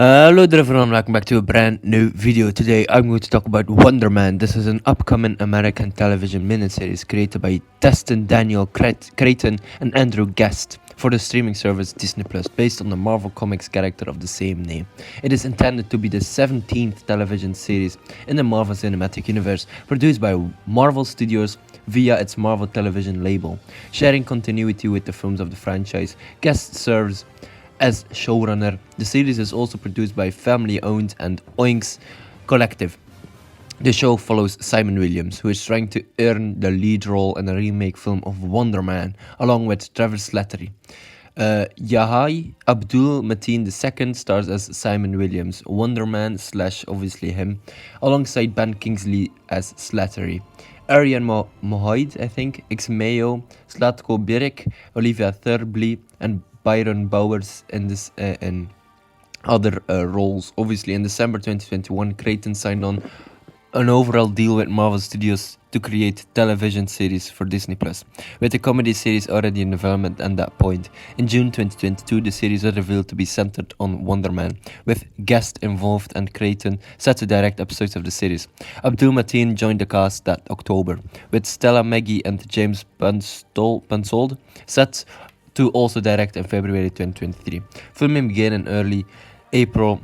Hello there everyone, welcome back to a brand new video. Today I'm going to talk about WONDERMAN. This is an upcoming American television miniseries created by Destin Daniel Creighton and Andrew Guest for the streaming service Disney Plus, based on the Marvel Comics character of the same name. It is intended to be the 17th television series in the Marvel Cinematic Universe, produced by Marvel Studios via its Marvel Television label, sharing continuity with the films of the franchise. Guest serves as showrunner. The series is also produced by family-owned and Oinks Collective. The show follows Simon Williams, who is trying to earn the lead role in a remake film of WonderMan, along with Trevor Slattery. Yahya Abdul Mateen II stars as Simon Williams, WonderMan / obviously him, alongside Ben Kingsley as Slattery. Arian Mohaid, I think, Mayo, Slatko Birek, Olivia Thirlby, and Byron Bowers in other roles. Obviously, in December 2021, Creighton signed on an overall deal with Marvel Studios to create television series for Disney Plus, with the comedy series already in development at that point. In June 2022, the series was revealed to be centered on WonderMan, with Guest involved and Creighton set to direct episodes of the series. Abdul Mateen joined the cast that October, with Stella Maggie and James Pansold set to also direct in February 2023. Filming began in early April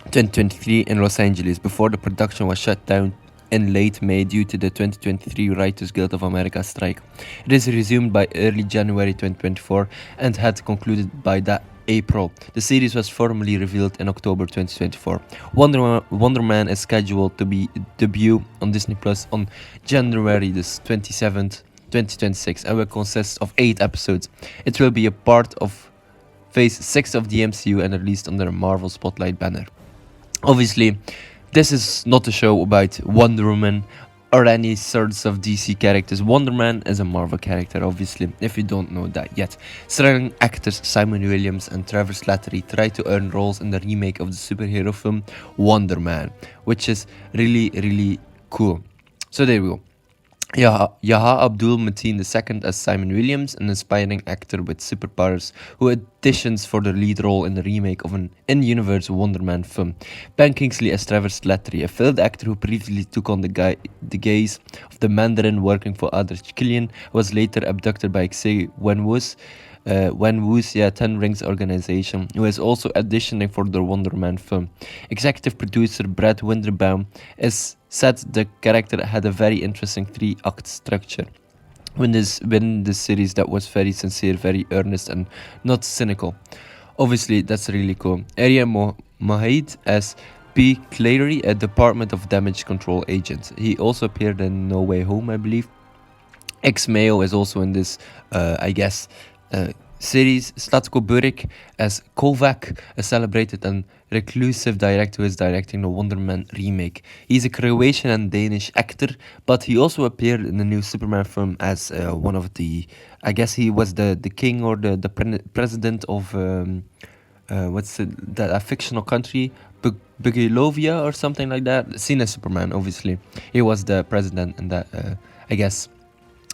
2023 in Los Angeles, before the production was shut down in late May due to the 2023 Writers Guild of America strike. It is resumed by early January 2024 and had concluded by that April. The series was formally revealed in October 2024. WonderMan is scheduled to be debut on Disney Plus on January 27th, 2026, and will consist of 8 episodes. It will be a part of Phase 6 of the MCU and released under a Marvel Spotlight banner. Obviously, this is not a show about Wonder Woman or any sorts of DC characters. WonderMan is a Marvel character, obviously, if you don't know that yet. Starring actors Simon Williams and Trevor Slattery try to earn roles in the remake of the superhero film WonderMan, which is really cool. So there we go. Yahya Abdul Mateen II as Simon Williams, an aspiring actor with superpowers who auditions for the lead role in the remake of an in-universe WonderMan film. Ben Kingsley as Trevor Slattery, a failed actor who previously took on the gaze of the Mandarin working for Adar Killian, was later abducted by Xie Wenwu's Ten Rings organization, who is also auditioning for the WonderMan film. Executive producer Brad Winderbaum is said the character had a very interesting 3-act structure when this series that was very sincere, very earnest, and not cynical. Obviously, that's really cool. Arian Mohaid as P. Clary, a Department of Damage Control agent. He also appeared in No Way Home, I believe. Mayo is also in this, series. Slatko Buric as Kovac, a celebrated and reclusive director who is directing the WonderMan remake. He's a Croatian and Danish actor, but he also appeared in the new Superman film as one of the, I guess he was the king or the president of a fictional country, Bugilovia or something like that. Seen as Superman, obviously. He was the president in that,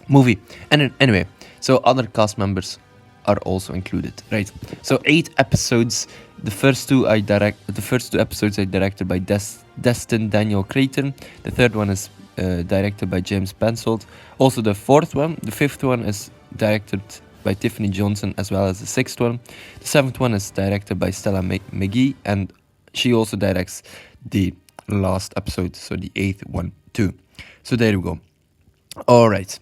movie. And anyway, so other cast members are also included, right? So 8 episodes. The first two episodes are directed by Destin Daniel Creighton. The third one is directed by James Pansold. Also the fifth one is directed by Tiffany Johnson, as well as the 6th one. The 7th one is directed by Stella McGee, and she also directs the last episode, so the 8th one too. So there we go. Alright.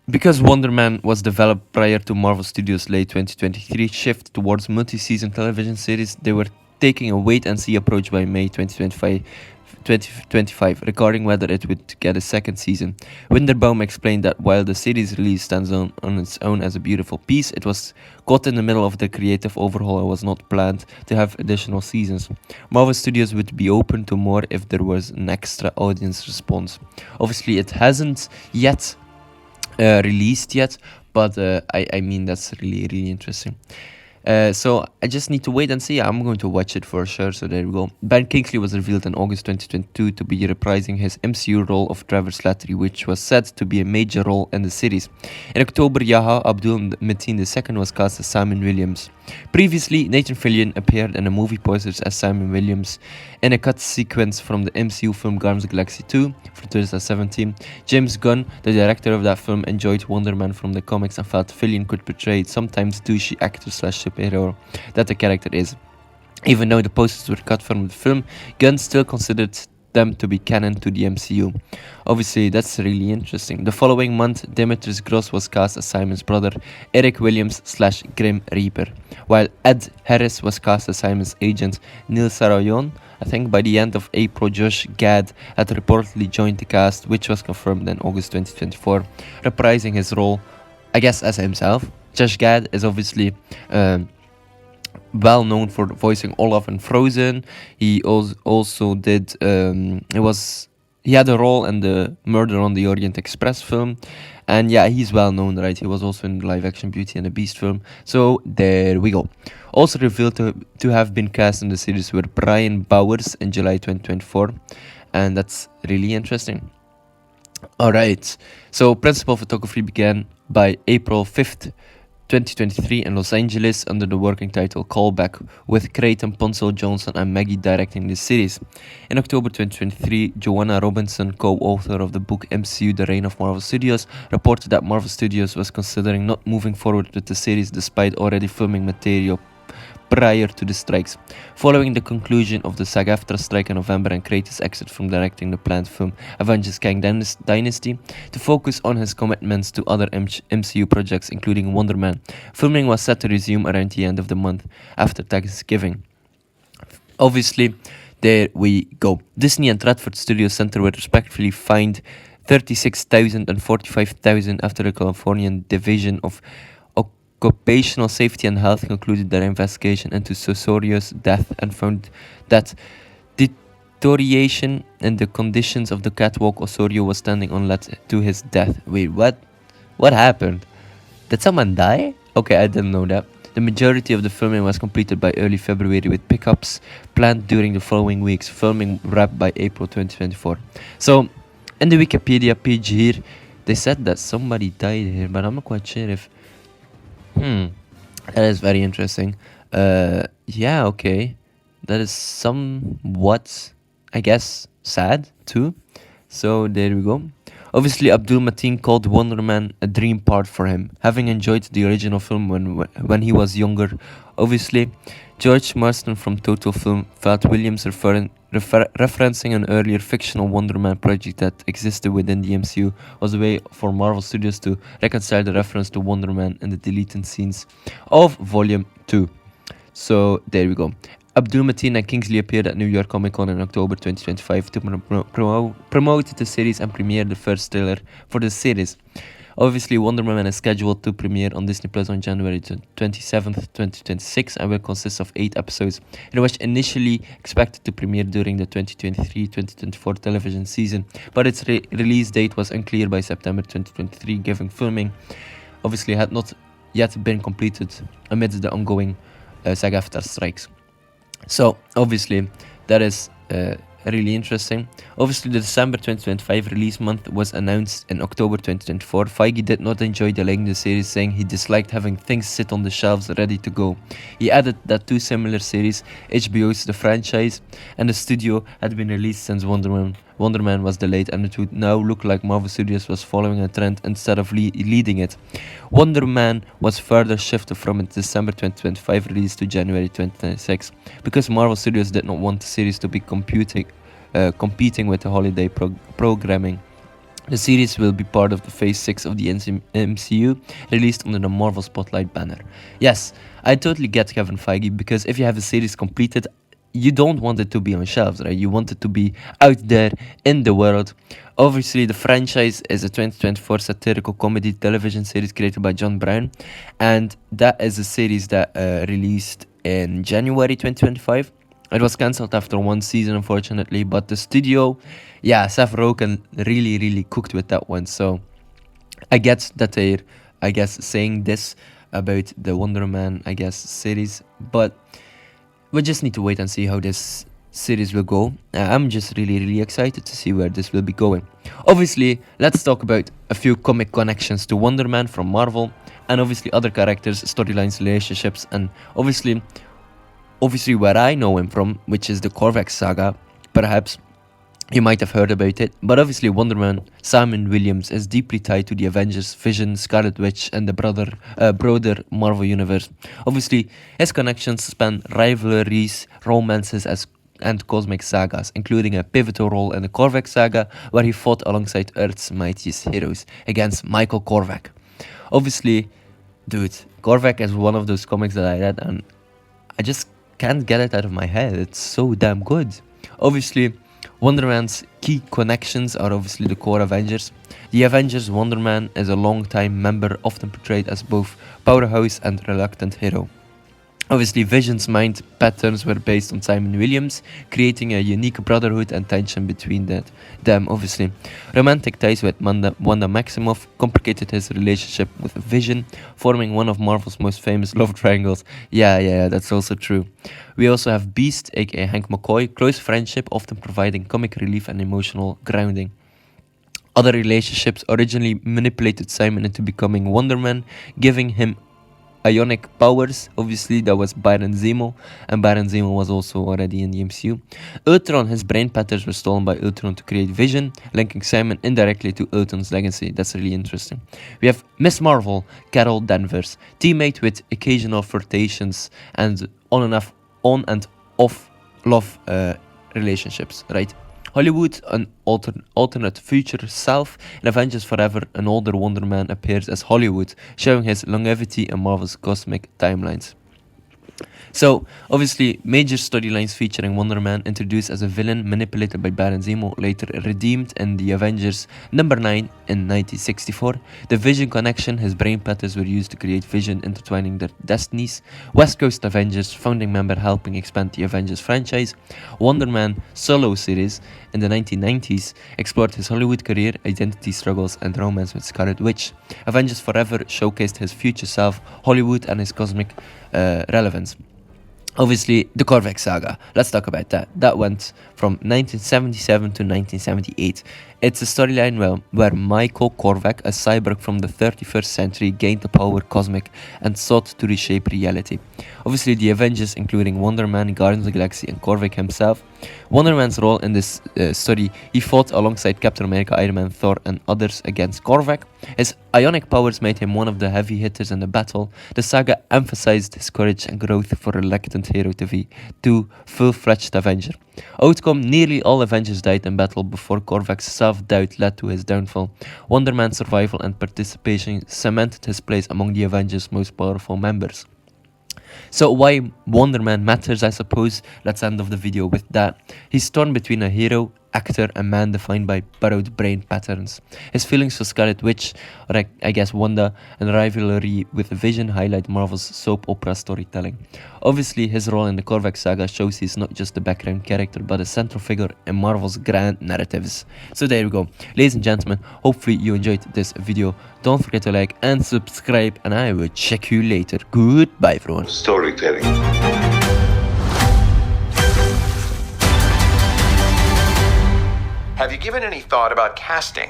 Because WonderMan was developed prior to Marvel Studios' late 2023 shift towards multi-season television series, they were taking a wait-and-see approach by May 2025, regarding whether it would get a second season. Winderbaum explained that while the series release stands on its own as a beautiful piece, it was caught in the middle of the creative overhaul and was not planned to have additional seasons. Marvel Studios would be open to more if there was an extra audience response. Obviously, it hasn't yet released yet, but I mean, that's really interesting. So I just need to wait and see. I'm going to watch it for sure. So there we go. Ben Kingsley was revealed in August 2022 to be reprising his MCU role of Trevor Slattery, which was said to be a major role in the series. In October, Yaha Abdul Mateen II was cast as Simon Williams. Previously, Nathan Fillion appeared in a movie posters as Simon Williams. In a cut sequence from the MCU film Guardians of the Galaxy 2 for 2017, James Gunn, the director of that film, enjoyed Wonder Man from the comics and felt Fillion could portray sometimes douchey actor/superhero that the character is. Even though the posters were cut from the film, Gunn still considered them to be canon to the MCU. Obviously, that's really interesting. The following month, Demetrius Gross was cast as Simon's brother, Eric Williams/Grim Reaper, while Ed Harris was cast as Simon's agent, Neil Sarayon. I think by the end of April, Josh Gad had reportedly joined the cast, which was confirmed in August 2024, reprising his role, I guess, as himself. Josh Gad is obviously well known for voicing Olaf in Frozen. He also did he had a role in the Murder on the Orient Express film, and yeah, he's well known, right? He was also in the live action Beauty and the Beast film. So there we go. Also revealed to have been cast in the series were Brian Bowers in July 2024, and that's really interesting. Alright, so principal photography began by April 5th, 2023 in Los Angeles under the working title Callback, with Creighton Ponsell Johnson and Maggie directing the series. In October 2023, Joanna Robinson, co-author of the book MCU The Reign of Marvel Studios, reported that Marvel Studios was considering not moving forward with the series despite already filming material prior to the strikes. Following the conclusion of the SAG-AFTRA strike in November and Kratos' exit from directing the planned film Avengers Kang Dynasty to focus on his commitments to other MCU projects including Wonder Man, filming was set to resume around the end of the month after Thanksgiving. Obviously, there we go. Disney and Radford Studio Center were respectively fined $36,000 and $45,000 after the Californian Division of Occupational Safety and Health concluded their investigation into Sosorio's death and found that deterioration in the conditions of the catwalk Osorio was standing on led to his death. Wait, what? What happened? Did someone die? Okay, I didn't know that. The majority of the filming was completed by early February with pickups planned during the following weeks, filming wrapped by April 2024. So, in the Wikipedia page here, they said that somebody died here, but I'm not quite sure if... that is very interesting. Yeah, okay. That is somewhat, I guess, sad too. So there we go. Obviously, Abdul Mateen called Wonder Man a dream part for him, having enjoyed the original film when he was younger. Obviously, George Marston from Total Film felt Williams referencing an earlier fictional Wonder Man project that existed within the MCU was a way for Marvel Studios to reconcile the reference to Wonder Man in the deleted scenes of Volume 2. So there we go. Abdul Mateen and Kingsley appeared at New York Comic Con in October 2025 to promote the series and premiere the first trailer for the series. Obviously, Wonder Woman is scheduled to premiere on Disney Plus on January 27th, 2026 and will consist of 8 episodes. It was initially expected to premiere during the 2023-2024 television season, but its release date was unclear by September 2023, given filming obviously had not yet been completed amidst the ongoing SAG-AFTRA strikes. So, obviously, that is really interesting. Obviously, the December 2025 release month was announced in October 2024. Feige did not enjoy delaying the series, saying he disliked having things sit on the shelves ready to go. He added that 2 similar series, HBO's The Franchise and The Studio, had been released since Wonder Man was delayed, and it would now look like Marvel Studios was following a trend instead of leading it. Wonder Man was further shifted from its December 2025 release to January 2026 because Marvel Studios did not want the series to be competing with the holiday programming. The series will be part of the Phase 6 of the MCU, released under the Marvel Spotlight banner. Yes, I totally get Kevin Feige, because if you have a series completed, you don't want it to be on shelves, right? You want it to be out there in the world. Obviously, The Franchise is a 2024 satirical comedy television series created by John Brown, and that is a series that released in January 2025. It was cancelled after 1 season, unfortunately, but the studio, Seth Rogen really cooked with that one. So I get that they're, I guess, saying this about the Wonder Man, I guess, series. But we just need to wait and see how this series will go. I'm just really excited to see where this will be going. Obviously, let's talk about a few comic connections to Wonder Man from Marvel, and obviously other characters, storylines, relationships, and obviously where I know him from, which is the Korvac saga. Perhaps you might have heard about it, but obviously Wonder Man, Simon Williams, is deeply tied to the Avengers, Vision, Scarlet Witch, and the broader Marvel universe. Obviously, his connections span rivalries, romances, and cosmic sagas, including a pivotal role in the Korvac saga, where he fought alongside Earth's mightiest heroes against Michael Korvac. Obviously, dude, Korvac is one of those comics that I read, and I just can't get it out of my head. It's so damn good. Obviously, Wonder Man's key connections are obviously the core Avengers. The Avengers, Wonder Man is a long-time member, often portrayed as both powerhouse and reluctant hero. Obviously, Vision's mind patterns were based on Simon Williams, creating a unique brotherhood and tension between them. Obviously, romantic ties with Wanda Maximoff complicated his relationship with Vision, forming one of Marvel's most famous love triangles. Yeah, that's also true. We also have Beast, aka Hank McCoy, close friendship, often providing comic relief and emotional grounding. Other relationships originally manipulated Simon into becoming Wonder Man, giving him ionic powers. Obviously, that was Baron Zemo, and Baron Zemo was also already in the MCU. Ultron, his brain patterns were stolen by Ultron to create Vision, linking Simon indirectly to Ultron's legacy. That's really interesting. We have Miss Marvel, Carol Danvers, teammate with occasional flirtations and on and off love relationships, right? Hollywood, an alternate future self. In Avengers Forever, an older Wonder Man appears as Hollywood, showing his longevity in Marvel's cosmic timelines. So, obviously, major storylines featuring Wonder Man introduced as a villain manipulated by Baron Zemo, later redeemed in the Avengers number 9 in 1964. The Vision connection, his brain patterns were used to create Vision, intertwining their destinies. West Coast Avengers, founding member helping expand the Avengers franchise. Wonder Man solo series in the 1990s explored his Hollywood career, identity struggles, and romance with Scarlet Witch. Avengers Forever showcased his future self, Hollywood, and his cosmic relevance. Obviously, the Korvac saga. Let's talk about that. That went from 1977 to 1978. It's a storyline where Michael Korvac, a cyborg from the 31st century, gained the power cosmic and sought to reshape reality. Obviously, the Avengers, including Wonder Man, Guardians of the Galaxy, and Korvac himself. Wonder Man's role in this story, he fought alongside Captain America, Iron Man, Thor, and others against Korvac. His ionic powers made him one of the heavy hitters in the battle. The saga emphasized his courage and growth for a reluctant hero to full-fledged Avenger. Outcome, nearly all Avengers died in battle before Korvac's self-doubt led to his downfall. Wonder Man's survival and participation cemented his place among the Avengers' most powerful members. So why Wonder Man matters, I suppose. Let's end off the video with that. He's torn between a hero, actor, and man defined by borrowed brain patterns. His feelings for Scarlet Witch, or I guess Wanda, and rivalry with Vision highlight Marvel's soap opera storytelling. Obviously, his role in the Korvac saga shows he's not just a background character, but a central figure in Marvel's grand narratives. So there we go. Ladies and gentlemen, hopefully you enjoyed this video. Don't forget to like and subscribe, and I will check you later. Goodbye, everyone. Storytelling. Have you given any thought about casting?